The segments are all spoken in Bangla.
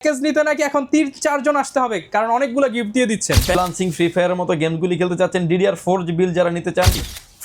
প্যাকেজ নিতে নাকি এখন 3-4 জন আসতে হবে, কারণ অনেকগুলো গিফট দিয়ে দিচ্ছেন। ফ্রিল্যান্সিং ফ্রি ফায়ারের মতো গেমগুলি খেলতে চাচ্ছেন, DDR4 বিল যারা নিতে চান,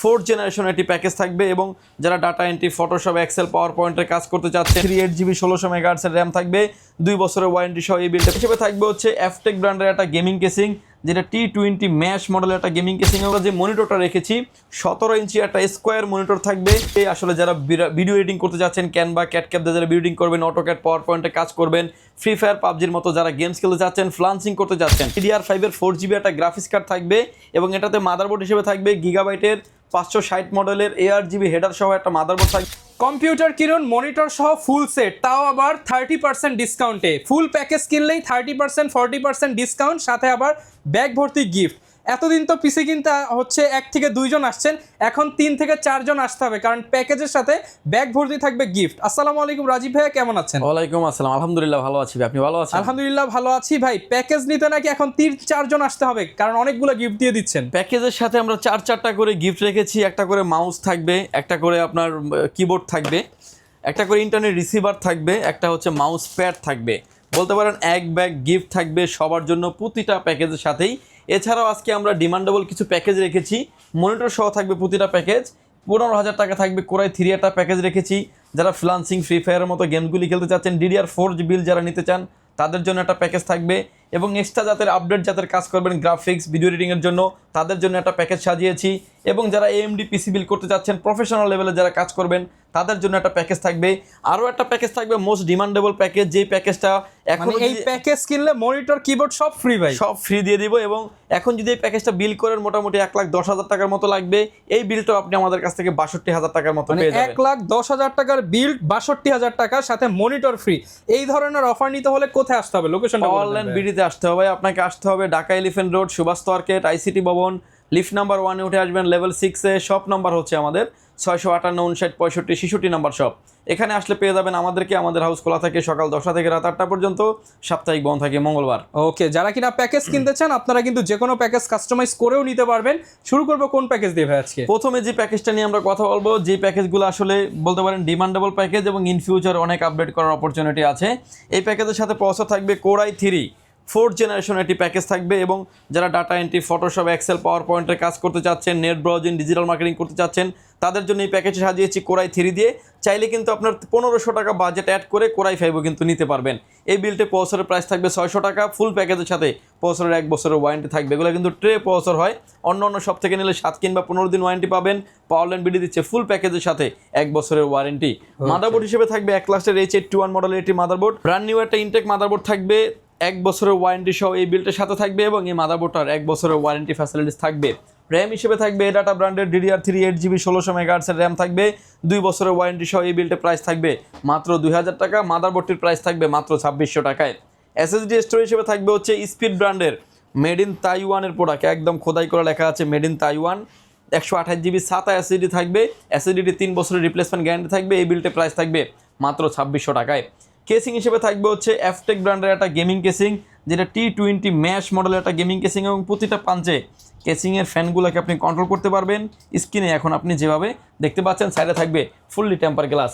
4th জেনারেশন একটি প্যাকেজ থাকবে। এবং যারা ডাটা এন্ট্রি, ফটোশপ, এক্সেল, পাওয়ার পয়েন্টের কাজ করতে চাচ্ছেন, 8GB 1600 মেগাহার্টজের র্যাম থাকবে, 2 বছরের ওয়ারেন্টি সহ এই বিলটা হিসেবে থাকবে হচ্ছে এফটেক ব্র্যান্ডের একটা গেমিং কেসিং, যেটা T20 ম্যাশ মডেলের একটা গেমিং কেসিং। আমরা যে মনিটরটা রেখেছি 17 ইঞ্চি একটা স্কোয়ার মনিটর থাকবে। এই আসলে যারা ভিডিও এডিটিং করতে যাচ্ছেন, ক্যানভা, ক্যাটক্যাপ দিয়ে যারা ভিডিও করবেন, অটোক্যাড, পাওয়ার পয়েন্টে কাজ করবেন, ফ্রি ফায়ার, পাবজির মতো যারা গেমস খেলতে যাচ্ছেন, ফ্রিল্যান্সিং করতে যাচ্ছেন, DDR5 এর 4GB একটা গ্রাফিক্স কার্ড থাকবে। এবং এটাতে মাদারবোর্ড হিসেবে থাকবে গিগাবাইটের 560 মডেলের ARGB হেডার সহ একটা মাদারবোর্ড থাকবে। কম্পিউটার কিনুন মনিটর সহ ফুল সেট, তাও আবার 30% ডিসকাউন্টে। ফুল প্যাকেজ কিনলেই 30% 40% ডিসকাউন্ট, সাথে আবার ব্যাগ ভর্তি গিফট। এতদিন তো পিসি কিনতে হচ্ছে 1 থেকে 2 জন আসছেন, এখন 3 থেকে 4 জন আসতে হবে, কারণ প্যাকেজের সাথে ব্যাগ ভর্তি থাকবে গিফট। আসসালামু আলাইকুম রাজীব ভাইয়া, কেমন আছেন? ওয়ালাইকুম আসসালাম, আলহামদুলিল্লাহ ভালো আছি। আপনি ভালো আছেন? আলহামদুলিল্লাহ ভালো আছি ভাই। প্যাকেজ নিতে নাকি এখন 3-4 জন আসতে হবে, কারণ অনেকগুলো গিফট দিয়ে দিচ্ছেন। প্যাকেজের সাথে আমরা 4টা করে গিফট রেখেছি। একটা করে মাউস থাকবে, একটা করে আপনার কিবোর্ড থাকবে, একটা করে ইন্টারনেট রিসিভার থাকবে, একটা হচ্ছে মাউস প্যাড থাকবে। বলতে পারেন এক ব্যাগ গিফট থাকবে সবার জন্য প্রতিটা প্যাকেজের সাথেই। এছাড়াও আজকে আমরা ডিমান্ডেবল কিছু প্যাকেজ রেখেছি, মনিটর সহ থাকবে প্রতিটা প্যাকেজ। 15,000 টাকা থাকবে কোরাই 3 একটা প্যাকেজ রেখেছি। যারা ফ্রিল্যান্সিং ফ্রি ফায়ারের মতো গেমগুলি খেলতে চাচ্ছেন, DDR4 বিল যারা নিতে চান, তাদের জন্য একটা প্যাকেজ থাকবে। এবং এক্সট্রা যাদের আপডেট যাদের কাজ করবেন গ্রাফিক্স, ভিডিও এডিটিংয়ের জন্য, তাদের জন্য একটা প্যাকেজ সাজিয়েছি। এবং যারা AMD পিসি বিল করতে চাচ্ছেন, প্রফেশনাল লেভেলে যারা কাজ করবেন, তাদের জন্য একটা প্যাকেজ থাকবে। আরও একটা প্যাকেজ থাকবে মোস্ট ডিমান্ডেবল প্যাকেজ, যেই প্যাকেজটা এখন এই প্যাকেজ কিনলে মনিটর, কিবোর্ড সব ফ্রি ভাই, সব ফ্রি দিয়ে দিব। এবং এখন যদি এই প্যাকেজটা বিল করেন মোটামুটি 1,10,000 টাকার মতো লাগবে। এই বিলটাও আপনি আমাদের কাছ থেকে 62,000 টাকার মতো পেয়ে যাবেন। 1,10,000 টাকার বিল, 62,000 টাকার সাথে মনিটর ফ্রি। এই ধরনের অফার নিতে হলে কোথায় আসতে হবে? লোকেশনটা অনলাইন বিডিতে আসতে হবে। আপনাকে আসতে হবে Dhaka elephant road, Subhash market, ICT ভবন, লিফট নাম্বার 1-এ উঠে আসবেন, লেভেল 6-এ। শপ নাম্বার হচ্ছে আমাদের 658-59-65 নাম্বার শপ। এখানে আসলে পেয়ে যাবেন আমাদেরকে। আমাদের হাউস খোলা থাকে সকাল 10টা থেকে রাত 8টা পর্যন্ত, সাপ্তাহিক বন্ধ থাকে মঙ্গলবার। ওকে, যারা কিনা প্যাকেজ কিনতে চান, আপনারা কিন্তু যে কোনো প্যাকেজ কাস্টমাইজ করেও নিতে পারবেন। শুরু করবো কোন প্যাকেজ দিয়ে ভাই আজকে? প্রথমে যে প্যাকেজটা নিয়ে আমরা কথা বলবো, যে প্যাকেজগুলো আসলে বলতে পারেন ডিমান্ডেবল প্যাকেজ এবং ইন ফিউচার অনেক আপডেট করার অপরচুনিটি আছে। এই প্যাকেজের সাথে প্রসেসর থাকবে কোরাই 4th জেনারেশন একটি প্যাকেজ থাকবে। এবং যারা ডাটা এন্ট্রি, ফটোশপ, এক্সেল, পাওয়ার পয়েন্টের কাজ করতে চাচ্ছেন, নেট ব্রাউজিং, ডিজিটাল মার্কেটিং করতে চাচ্ছেন, তাদের জন্য এই প্যাকেজে সাজিয়েছি কোরাই 3 দিয়ে। চাইলে কিন্তু আপনার 1500 টাকা বাজেট অ্যাড করে কোরাই 5ও কিন্তু নিতে পারবেন। এই বিলটে প্রসেসরের প্রাইস থাকবে 600 টাকা। ফুল প্যাকেজের সাথে প্রসেসরের 1 বছরের ওয়ারেন্টি থাকবে। এগুলো কিন্তু ট্রে প্রসেসর হয়, অন্য সব থেকে নিলে 7 কিংবা 15 দিন ওয়ারেন্টি পাবেন। পাওয়ারল্যান্ড বিডি দিচ্ছে ফুল প্যাকেজের সাথে 1 বছরের ওয়ারেন্টি। মাদারবোর্ড হিসেবে থাকবে এক ক্লাসের H821 মডেলের একটি মাদারবোর্ড। ব্র্যান্ড নিউ একটা ইনটেক মাদারবোর্ড থাকবে, 1 বছরের ওয়ারেন্টি সহ এই বিলটার সাথে থাকবে। এবং এই মাদারবোর্ডটার 1 বছরের ওয়ারেন্টি ফ্যাসিলিটিস থাকবে। র্যাম হিসেবে থাকবে ডাটা ব্র্যান্ডের DDR3 8GB 1600 মেগাহার্টজের র্যাম থাকবে, 2 বছরের ওয়ারেন্টি সহ এই বিলটার প্রাইস থাকবে মাত্র 2,000 টাকা। মাদারবোর্ডটির প্রাইস থাকবে মাত্র 2600 টাকায়। SSD স্টোরেজ হিসেবে থাকবে হচ্ছে স্পিড ব্র্যান্ডের মেড ইন তাইওয়ানের প্রোডাক্ট, একদম খোদাই করে লেখা আছে made in Taiwan. 128GB SATA SSD থাকবে। SSD 3 বছরের রিপ্লেসমেন্ট গ্যারান্টি থাকবে। এই বিলটার প্রাইস থাকবে মাত্র 2600 টাকায়। কেসিং হিসেবে থাকবে হচ্ছে এফটেক ব্র্যান্ডের একটা গেমিং কেসিং, যেটা T20 ম্যাশ মডেলের একটা গেমিং কেসিং। এবং প্রতিটা পাঞ্চে কেসিংয়ের ফ্যানগুলোকে আপনি কন্ট্রোল করতে পারবেন। স্ক্রিনে এখন আপনি যেভাবে দেখতে পাচ্ছেন, সাইডে থাকবে ফুললি টেম্পার গ্লাস।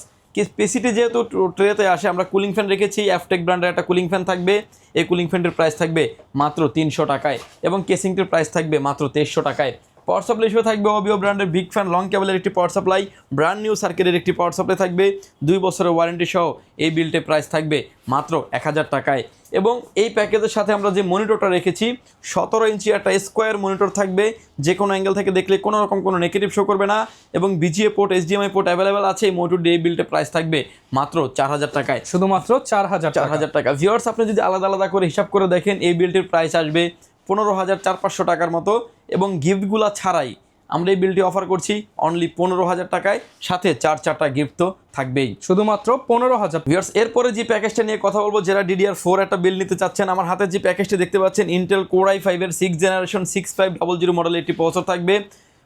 পিসিটি যেহেতু ট্রেতে আসে, আমরা কুলিং ফ্যান রেখেছি। এফটেক ব্র্যান্ডের একটা কুলিং ফ্যান থাকবে। এই কুলিং ফ্যানটির প্রাইস থাকবে মাত্র 300 টাকায়। এবং কেসিংটির প্রাইস থাকবে মাত্র 2300 টাকায়। পাওয়ার সাপ্লাই হিসেবে থাকবে অবিও ব্র্যান্ডের বিগ ফ্যান লং কেবলের একটি পাওয়ার সাপ্লাই। ব্র্যান্ড নিউ সার্কিটের একটি পাওয়ার সাপ্লাই থাকবে, 2 বছরের ওয়ারেন্টি সহ এই বিলটে প্রাইস থাকবে মাত্র 1000 টাকায়। এবং এই প্যাকেজের সাথে আমরা যে মনিটরটা রেখেছি 17 ইঞ্চি একটা স্কোয়ার মনিটর থাকবে। যে কোনো অ্যাঙ্গেল থেকে দেখলে কোনো রকম কোনো নেগেটিভ শো করবে না। এবং BGA port, HDMI port available আছে। এই মনিটর দিয়ে এই বিলটে প্রাইস থাকবে মাত্র 4000 টাকায়, শুধুমাত্র 4000 টাকা। ভিউয়ার্স, আপনি যদি আলাদা আলাদা করে হিসাব করে দেখেন, এই বিলটির প্রাইস আসবে 15,400 টাকার মতো। এবং গিফটগুলো ছাড়াই আমরা এই বিলটি অফার করছি অনলি 15,000 টাকায়, সাথে 4টা গিফট তো থাকবেই, শুধুমাত্র 15,000। ভিউয়ার্স, এরপরে যে প্যাকেজটা নিয়ে কথা বলবো, যারা DDR4 একটা বিল নিতে চাচ্ছেন, আমার হাতে যে প্যাকেজটি দেখতে পাচ্ছেন, ইন্টেল কোরাই 5-এর 6th জেনারেশন 6500 মডেলের একটি প্রসেসর থাকবে।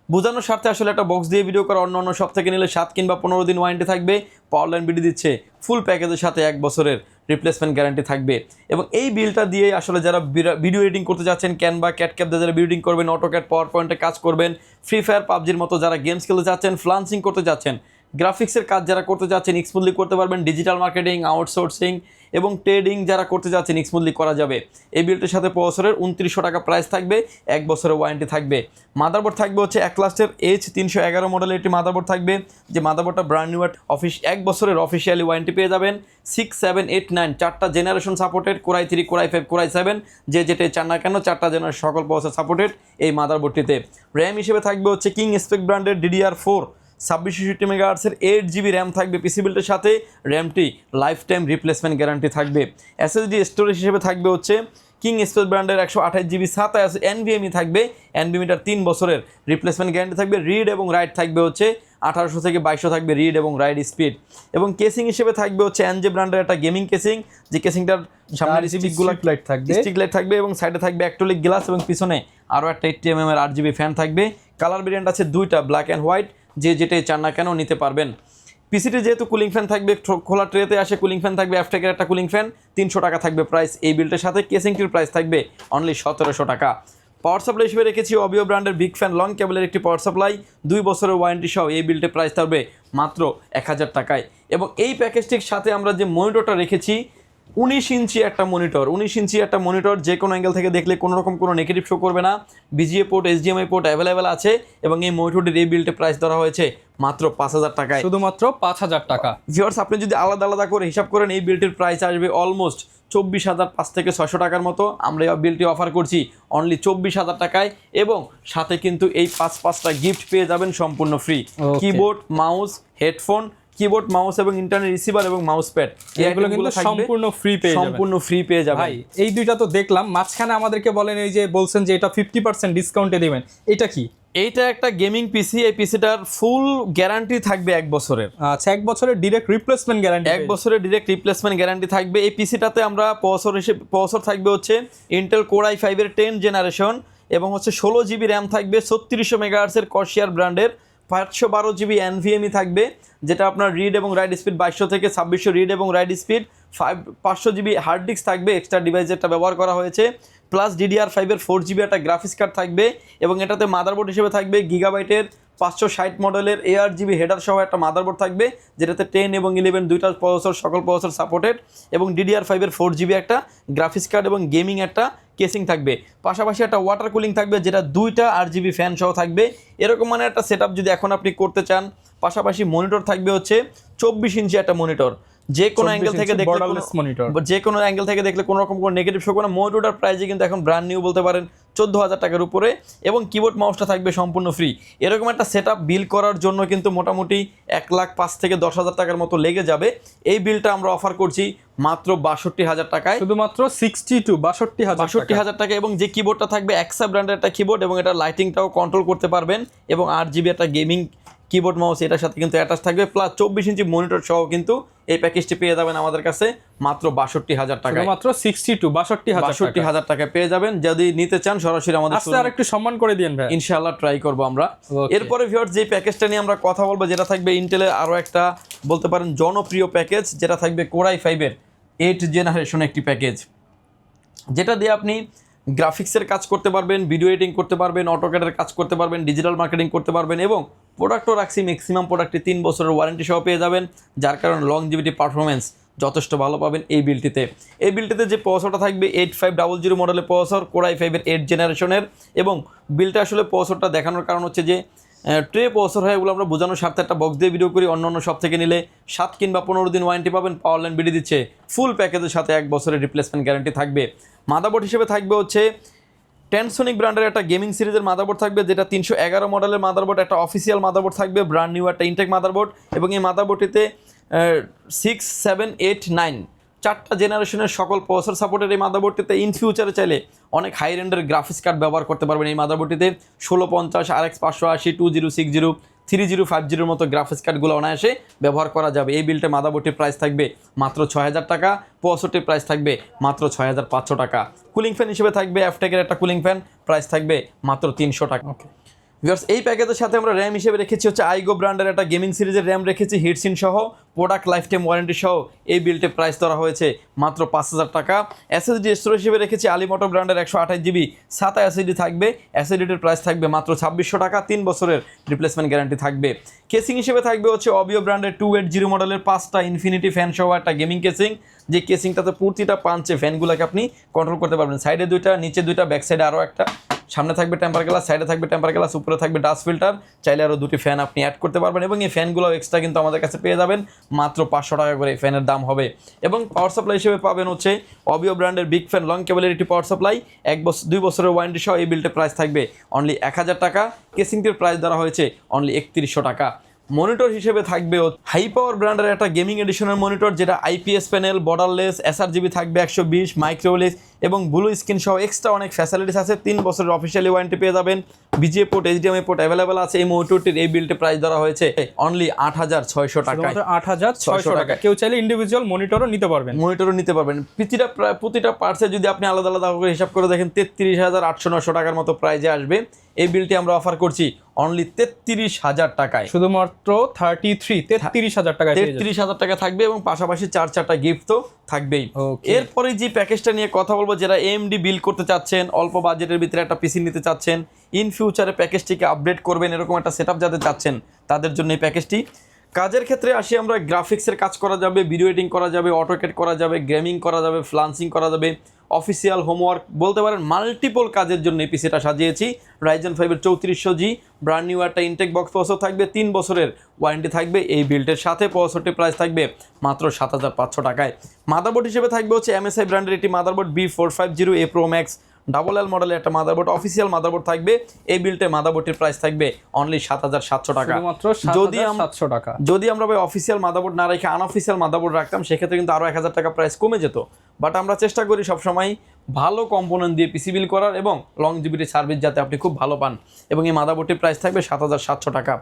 বোঝানোর স্বার্থে আসলে একটা বক্স দিয়ে ভিডিও করা, অন্য সব থেকে নিলে 7 কিংবা 15 দিন ওয়ারেন্টি থাকবে। পাওয়ারল্যান্ড বিডি দিচ্ছে ফুল প্যাকেজের সাথে 1 বছরের রিপ্লেসমেন্ট গ্যারান্টি থাকবে। এবং এই বিলটা দিয়ে আসলে যারা ভিডিও এডিটিং করতে যাচ্ছেন, ক্যানভা, ক্যাটক্যাপ দিয়ে যারা ভিডিও করবেন, অটোক্যাড, পাওয়ার পয়েন্টে কাজ করবেন, ফ্রি ফায়ার, পাবজির মতো যারা গেমস খেলতে যাচ্ছেন, ফ্রিল্যান্সিং করতে যাচ্ছেন, গ্রাফিক্সের কাজ যারা করতে যাচ্ছেন স্মুথলি করতে পারবেন, ডিজিটাল মার্কেটিং, আউটসোর্সিং এবং ট্রেডিং যারা করতে যাচ্ছেন স্মুথলি করা যাবে। এই বিলটির সাথে প্রসেসরের 2900 টাকা প্রাইস থাকবে, 1 বছরের ওয়ারেন্টি থাকবে। মাদারবোর্ড থাকবে হচ্ছে Aclaster H311 মডেলের একটি মাদারবোর্ড থাকবে, যে মাদারবোর্ডটা ব্র্যান্ড নিউ 1 বছরের অফিসিয়ালি ওয়ারেন্টি পেয়ে যাবেন। 6, 7, 8, 9 4টা generation supported, Core i3, Core i5, Core i7 যে যেটাই চান না কেন 4টা জেনারেশন সকল প্রসেসর সাপোর্টেড এই মাদারবোর্ডটিতে। র্যাম হিসেবে থাকবে হচ্ছে কিং স্পেক ব্র্যান্ডের DDR4 2660 মেগাহার্টসের 8GB র্যাম থাকবে পিসি বিল্ডের সাথে, র্যামটি লাইফ টাইম রিপ্লেসমেন্ট গ্যারান্টি থাকবে। SSD স্টোরেজ হিসেবে থাকবে হচ্ছে কিং স্পেস ব্র্যান্ডের 128GB SATA NVMe থাকবে, NVMeটার 3 বছরের রিপ্লেসমেন্ট গ্যারান্টি থাকবে। রিড এবং রাইট থাকবে হচ্ছে 1800 থেকে 2200 থাকবে রিড এবং রাইট স্পিড। এবং কেসিং হিসেবে থাকবে হচ্ছে এনজে ব্র্যান্ডের একটা গেমিং কেসিং, যে কেসিংটার সামনে স্টিকগুলো লাইট থাকবে, স্টিক লাইট থাকবে এবং সাইডে থাকবে অ্যাক্রিলিক গ্লাস এবং পিছনে আরও একটা 80mm এর 8GB ফ্যান থাকবে। কালার ভেরিয়েন্ট আছে 2টা, ব্ল্যাক অ্যান্ড হোয়াইট, যে যেটাই চান না কেন নিতে পারবেন। পিসিটি যেহেতু কুলিং ফ্যান থাকবে, খোলা ট্রেতে আসে কুলিং ফ্যান থাকবে, অ্যাফটেকের একটা কুলিং ফ্যান 300 টাকা থাকবে প্রাইস এই বিলটার সাথে। কেসিংটির প্রাইস থাকবে অনলি 1700 টাকা। পাওয়ার সাপ্লাই হিসেবে রেখেছি অবিও ব্র্যান্ডের বিগ ফ্যান লং কেবলের একটি পাওয়ার সাপ্লাই, 2 বছরের ওয়ারেন্টি সহ এই বিলটির প্রাইস থাকবে মাত্র 1000 টাকায়। এবং এই প্যাকেজটির সাথে আমরা যে মনিটরটা রেখেছি 19 ইঞ্চি একটা মনিটর, 19 ইঞ্চি একটা মনিটর, যে কোনো অ্যাঙ্গেল থেকে দেখলে কোনো রকম কোনো নেগেটিভ শো করবে না। VGA port, HDMI port available আছে এবং এই মনিটরটির এই বিলটির প্রাইস ধরা হয়েছে মাত্র 5000 টাকায়, শুধুমাত্র 5000 টাকা। ভিউয়ার্স আপনি যদি আলাদা আলাদা করে হিসাব করেন এই বিলটির প্রাইস আসবে অলমোস্ট 24,500 থেকে 600 টাকার মতো। আমরা এই বিলটি অফার করছি অনলি 24,000 টাকায় এবং সাথে কিন্তু এই 5টা গিফট পেয়ে যাবেন সম্পূর্ণ free. Keyboard, mouse, headphone, keyboard, mouse এবং ইন্টারনেট রিসিভার এবং মাউস প্যাড, এগুলো কিন্তু সম্পূর্ণ ফ্রি পেয়ে যাবেন। ভাই এই দুইটা তো দেখলাম, মাঝখানে আমাদেরকে বলেন এই যে বলছেন যে এটা 50% ডিসকাউন্টে দিবেন, এটা কি? এইটা একটা গেমিং পিসি, এই পিসিটার ফুল গ্যারান্টি থাকবে 1 বছরের। আচ্ছা, 1 বছরের ডিরেক্ট রিপ্লেসমেন্ট গ্যারান্টি, 1 বছরের ডিরেক্ট রিপ্লেসমেন্ট গ্যারান্টি থাকবে। এই পিসিটাতে আমরা প্রসেসর থাকবে হচ্ছে ইন্টেল Core i5 এর 10 জেনারেশন এবং হচ্ছে 16GB র্যাম থাকবে, 3600 মেগাহার্টসের Corsair ব্র্যান্ডের, 512GB NVMe থাকবে, যেটা আপনার রিড এবং রাইট স্পিড 2200 থেকে 2600 রিড এবং write speed, 500GB hard disk থাকবে, এক্সট্রা ডিভাইস যেটা ব্যবহার করা হয়েছে, প্লাস DDR5 এর 4GB একটা গ্রাফিক্স কার্ড থাকবে এবং এটাতে মাদারবোর্ড হিসেবে থাকবে গিগাবাইটের 560 মডেলের ARGB হেডার সহ একটা মাদারবোর্ড থাকবে, যেটাতে 10 এবং 11 দুইটা প্রসেসর, সকল প্রসেসর সাপোর্টেড এবং DDR5 এর 4GB একটা গ্রাফিক্স কার্ড এবং গেমিং একটা কেসিং থাকবে। পাশাপাশি একটা ওয়াটার কুলিং থাকবে, যেটা 2টা RGB ফ্যান সহ থাকবে। এরকম মানে একটা সেটআপ যদি এখন আপনি করতে চান। পাশাপাশি মনিটর থাকবে হচ্ছে 24 ইঞ্চি একটা মনিটর, যে কোনো অ্যাঙ্গেল থেকে দেখলে কোনো রকম কোনো নেগেটিভ শো কোনো মনিটরটার প্রাইসে কিন্তু এখন ব্র্যান্ড নিউ বলতে পারেন 14,000 টাকার উপরে এবং কিবোর্ড মাউসটা থাকবে সম্পূর্ণ ফ্রি। এরকম একটা সেটআপ বিল করার জন্য কিন্তু মোটামুটি 1,05,000 থেকে 10,000 টাকার মতো লেগে যাবে। এই বিলটা আমরা অফার করছি মাত্র 62,000 টাকায়, শুধুমাত্র 62,000 টাকা। এবং যে কিবোর্ডটা থাকবে এক্সা ব্র্যান্ডের একটা কিবোর্ড এবং এটা লাইটিংটাও কন্ট্রোল করতে পারবেন এবং 8GB একটা গেমিং কিবোর্ড মাউস এটার সাথে কিন্তু অ্যাটাচ থাকবে, প্লাস 24 ইঞ্চি মনিটর সহ কিন্তু এই প্যাকেজটি পেয়ে যাবেন আমাদের কাছে মাত্র 62,000 টাকা, মাত্র 62,000 টাকায় পেয়ে যাবেন। যদি নিতে চান সরাসরি আমাদের সাথে আর একটু সম্মান করে দিন ভাই, ইনশাআল্লাহ ট্রাই করব আমরা। এরপরে ভিউয়ার্স যে প্যাকেজটা নিয়ে আমরা কথা বলবো, যেটা থাকবে ইন্টেলের আরো একটা বলতে পারেন জনপ্রিয় প্যাকেজ, যেটা থাকবে Core i5 এর 8 জেনারেশন একটি প্যাকেজ, যেটা দিয়ে আপনি গ্রাফিক্সের কাজ করতে পারবেন, ভিডিও এডিটিং করতে পারবেন, অটোক্যাডের কাজ করতে পারবেন, ডিজিটাল মার্কেটিং করতে পারবেন এবং প্রোডাক্টও রাখছি ম্যাক্সিমাম প্রোডাক্টটি 3 বছরের ওয়ারেন্টি সহ পেয়ে যাবেন, যার কারণে লংজিভিটি পারফরমেন্স যথেষ্ট ভালো পাবেন এই বিলটিতে। এই বিলটিতে যে প্রসেসরটা থাকবে 8500 মডেলের প্রসেসর, Core i5 এর 8 জেনারেশনের এবং বিলটা আসলে প্রসেসরটা দেখানোর কারণ হচ্ছে যে ট্রে প্রসেসর হয়, এগুলো আমরা বোঝানোর স্বার্থে একটা বক্স দিয়ে ভিডিও করি। অন্য সব থেকে নিলে 7 কিংবা 15 দিন ওয়ারেন্টি পাবেন। পাওয়ার লাইন বিডি দিচ্ছে ফুল প্যাকেজের সাথে 1 বছরের রিপ্লেসমেন্ট গ্যারান্টি থাকবে। মাদারবোর্ড হিসেবে থাকবে হচ্ছে টেনসনিক ব্র্যান্ডের একটা গেমিং সিরিজের মাদারবোর্ড থাকবে, যেটা 311 মডেলের মাদারবোর্ড, একটা অফিসিয়াল মাদারবোর্ড থাকবে, ব্র্যান্ড নিউ একটা ইনটেক মাদারবোর্ড এবং এই মাদারবোর্ডটিতে 6, 7, 8, 9 4টা জেনারেশনের সকল প্রসেসর সাপোর্টের এই মাদারবোর্ডটিতে ইন ফিউচারে চাইলে অনেক হাই রেন্ডের গ্রাফিক্স কার্ড ব্যবহার করতে পারবেন। এই মাদারবোর্ডটিতে 1650, RX 580, 2060, 3050 মতো গ্রাফিক্স কার্ডগুলো অনায়াসে ব্যবহার করা যাবে। এই বিলটা মাদারবোর্ডটির প্রাইস থাকবে মাত্র 6,000 টাকা, প্রসেসরটির প্রাইস থাকবে মাত্র 6,500 টাকা। কুলিং ফ্যান হিসেবে থাকবে অ্যাফটেকের একটা কুলিং ফ্যান, প্রাইস থাকবে মাত্র 300 টাকা। ভিউয়ার্স এই প্যাকেজের সাথে আমরা র্যাম হিসেবে রেখেছি হচ্ছে আইগো ব্র্যান্ডের একটা গেমিং সিরিজের র্যাম রেখেছি হিটসিন সহ, প্রোডাক্ট লাইফ টাইম ওয়ারেন্টি সহ। এই বিল্টে প্রাইস ধরা হয়েছে মাত্র 5,000 টাকা। এসএসডি স্টোরেজ হিসেবে রেখেছি আলিমোটো ব্র্যান্ডের 128 জিবি SATA এসএসডি থাকবে। এসএসডির প্রাইস থাকবে মাত্র 2600 টাকা, 3 বছরের রিপ্লেসমেন্ট গ্যারান্টি থাকবে। কেসিং হিসেবে থাকবে হচ্ছে অবিও ব্র্যান্ডের 280 মডেলের 5টা ইনফিনিটি ফ্যান সহ একটা গেমিং কেসিং, যে কেসিংটাতে প্রতিটা পাঞ্চে ফ্যানগুলোকে আপনি কন্ট্রোল করতে পারবেন। সাইডে 2টা, নিচে 2টা, ব্যাক সাইডে আরও একটা, সামনে থাকবে টেম্পার গ্লাস, সাইডে থাকবে টেম্পার গ্লাস, উপরে থাকবে ডাস্ট ফিল্টার। চাইলে আরও 2টি ফ্যান আপনি অ্যাড করতে পারবেন এবং এই ফ্যানগুলো এক্সট্রা কিন্তু আমাদের কাছে পেয়ে যাবেন মাত্র 500 টাকা করে এই ফ্যানের দাম হবে। এবং পাওয়ার সাপ্লাই হিসেবে পাবেন হচ্ছে অবিও ব্র্যান্ডের বিগ ফ্যান লং কেবলের একটি পাওয়ার সাপ্লাই, 2 বছরের ওয়ারেন্টি সহ। এই বিলটা প্রাইস থাকবে অনলি 1000 টাকা। কেসিংটির প্রাইস ধরা হয়েছে অনলি 3100 টাকা। মনিটর হিসেবে থাকবে হাই পাওয়ার ব্র্যান্ডের একটা গেমিং এডিশনের মনিটর, যেটা আইপিএস প্যানেল, বর্ডারলেস, এসআরজিবি থাকবে 120, মাইক্রোলেস এবং ব্লু স্ক্রিন সহ এক্সট্রা অনেক ফ্যাসিলিটিস আছে। 3 বছরের অফিসিয়ালি ওয়ারেন্টি পেয়ে যাবেন। VGA port, HDMI port available আছে। এই মনিটরটির এই বিলটা প্রাইস ধরা হয়েছে অনলি 8600 টাকা। 8600 টাকা। কেউ চাইলে ইন্ডিভিজুয়াল মনিটরও নিতে পারবেন। প্রতিটা পার্টসে যদি আপনি আলাদা আলাদা করে হিসাব করে দেখেন 33,800-900 টাকার মতো প্রাইজে আসবে। এই বিলটি আমরা অফার করছি অনলি 33,000 টাকায়। শুধুমাত্র 33,000 টাকায় 33,000 টাকা থাকবে এবং পাশাপাশি 4টা গিফট তো থাকবেই। এরপরে যে প্যাকেজটা নিয়ে কথা বলবো, যারা এএমডি বিল করতে চাচ্ছেন, অল্প বাজেটের ভিতরে একটা পিসি নিতে চাচ্ছেন, ইন ফিউচারে প্যাকেজটিকে আপডেট করবেন, এরকম একটা সেটআপ যাতে চাচ্ছেন, তাদের জন্য এই প্যাকেজটি। কাজের ক্ষেত্রে আসি আমরা, গ্রাফিক্সের কাজ করা যাবে, ভিডিও এডিটিং করা যাবে, অটোক্যাড করা যাবে, গেমিং করা যাবে, ফ্লান্সিং করা যাবে, অফিসিয়াল হোমওয়ার্ক বলতে পারেন, মাল্টিপল কাজের জন্য এই পিসিটা সাজিয়েছি। Ryzen 5-এর 3400G ব্র্যান্ড নিউ একটা ইনটেক বক্স প্রসেসর থাকবে, 3 বছরের ওয়ারেন্টি থাকবে এই বিল্ডের সাথে। প্রসেসরটির প্রাইস থাকবে মাত্র 7500 টাকায়। মাদারবোর্ড হিসেবে থাকবে হচ্ছে MSI ব্র্যান্ডের একটি motherboard B450A Pro Max double মডেলের একটা মাদারবোর্ড, অফিসিয়াল মাদারবোর্ড থাকবে। এই বিল্ডে মাদারবোর্ডটির প্রাইস থাকবে অনলি 7700 টাকা। যদি আমরা ভাই অফিসিয়াল মাদারবোর্ড না রেখে আনঅফিসিয়াল মাদারবোর্ড রাখতাম, সেক্ষেত্রে কিন্তু আরও 1000 টাকা প্রাইস কমে যেত। বাট আমরা চেষ্টা করি সবসময় ভালো কম্পোনেন্ট দিয়ে পিসি বিল করার এবং লংজিভিটি সার্ভিস যাতে আপনি খুব ভালো পান। এবং এই মাদারবোর্ডটির প্রাইস থাকবে 7700 টাকা।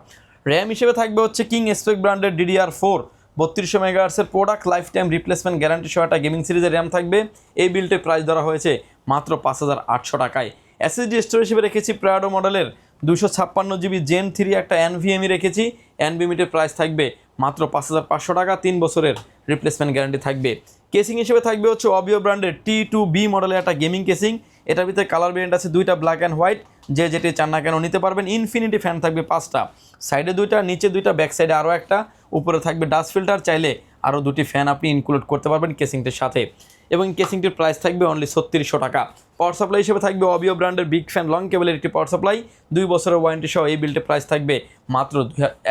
র্যাম হিসেবে থাকবে হচ্ছে কিং স্পেক ব্র্যান্ডের DDR4 3200 মেগাহার্টসের product lifetime replacement guarantee সহ একটা গেমিং সিরিজের র্যাম থাকবে। এই বিলটির প্রাইস ধরা হয়েছে মাত্র 5800 টাকায়। এসএসডি স্টোরেজ হিসেবে রেখেছি প্রাডো মডেলের 256 জিবি Gen 3 একটা NVMe রেখেছি। NVMe প্রাইস থাকবে মাত্র 5500 টাকা, 3 বছরের রিপ্লেসমেন্ট গ্যারান্টি থাকবে। কেসিং হিসেবে থাকবে হচ্ছে অবিও ব্র্যান্ডের T2B মডেলের একটা গেমিং কেসিং। এটার ভিতরে কালার ভেরিয়েন্ট আছে 2টা, ব্ল্যাক অ্যান্ড হোয়াইট, যে যেটি চান না কেন নিতে পারবেন। ইনফিনিটি ফ্যান থাকবে 5টা, সাইডে 2টা, নিচে 2টা, ব্যাক সাইডে আরও একটা, উপরে থাকবে ডাস্ট ফিল্টার। চাইলে আরও 2টি ফ্যান আপনি ইনক্লুড করতে পারবেন কেসিংটির সাথে। এবং কেসিংটির প্রাইস থাকবে অনলি 3600 টাকা। পাওয়ার সাপ্লাই হিসেবে থাকবে অবিও ব্র্যান্ডের বিগ ফ্যান লং কেবলের একটি পাওয়ার সাপ্লাই, 2 বছরের ওয়ারেন্টি সহ। এই বিলটির প্রাইস থাকবে মাত্র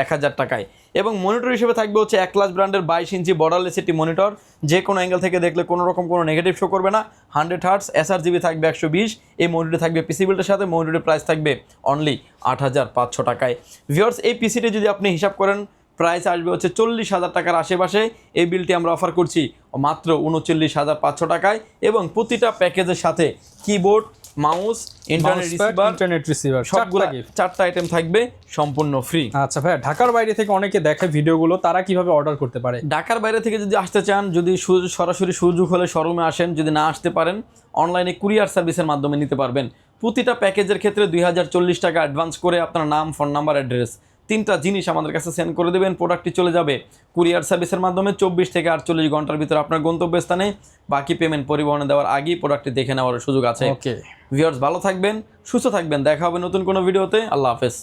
1000 টাকায়। এবং মনিটর হিসেবে থাকবে হচ্ছে অ্যাক্লাস ব্র্যান্ডের 22 ইঞ্চি বর্ডারলেস একটি মনিটর, যে কোনো অ্যাঙ্গেল থেকে দেখলে কোনো রকম কোনো নেগেটিভ শো করবে না। 100 হার্টস, এসআরজিবি থাকবে 120। এই মনিটরে থাকবে পিসি বিল্ডের সাথে। মনিটরের প্রাইস থাকবে অনলি 8500 টাকায়। ভিউয়ার্স, এই পিসিটি যদি আপনি হিসাব করেন, প্রাইস আসবে হচ্ছে 40,000 টাকার আশেপাশে। এই বিলটি আমরা অফার করছি মাত্র 39,500 টাকায়। এবং প্রতিটা প্যাকেজের সাথে কিবোর্ড, মাউস, ইন্টারনেট রিসিভার সবগুলো 4টা আইটেম থাকবে সম্পূর্ণ ফ্রি। আচ্ছা ভাই, ঢাকার বাইরে থেকে অনেকে দেখে ভিডিওগুলো, তারা কিভাবে অর্ডার করতে পারে? ঢাকার বাইরে থেকে যদি আসতে চান, যদি সরাসরি সুযোগ হলে শোরুমে আসেন, যদি না আসতে পারেন অনলাইনে কুরিয়ার সার্ভিসের মাধ্যমে নিতে পারবেন। প্রতিটা প্যাকেজের ক্ষেত্রে 2040 টাকা অ্যাডভান্স করে আপনার নাম, ফোন নাম্বার, অ্যাড্রেস 3টা জিনিস আমাদের কাছে সেন্ড করে দেবেন। প্রোডাক্টটি চলে যাবে কুরিয়ার সার্ভিসের মাধ্যমে 24 থেকে 48 ঘন্টার ভিতরে আপনার গন্তব্যস্থানে। বাকি পেমেন্ট পরিবহনে দেওয়ার আগেই প্রোডাক্টটি দেখে নেওয়ার সুযোগ আছে। ওকে ভিউয়ার্স, ভালো থাকবেন, সুস্থ থাকবেন, দেখা হবে নতুন কোনো ভিডিওতে। আল্লাহ হাফেজ।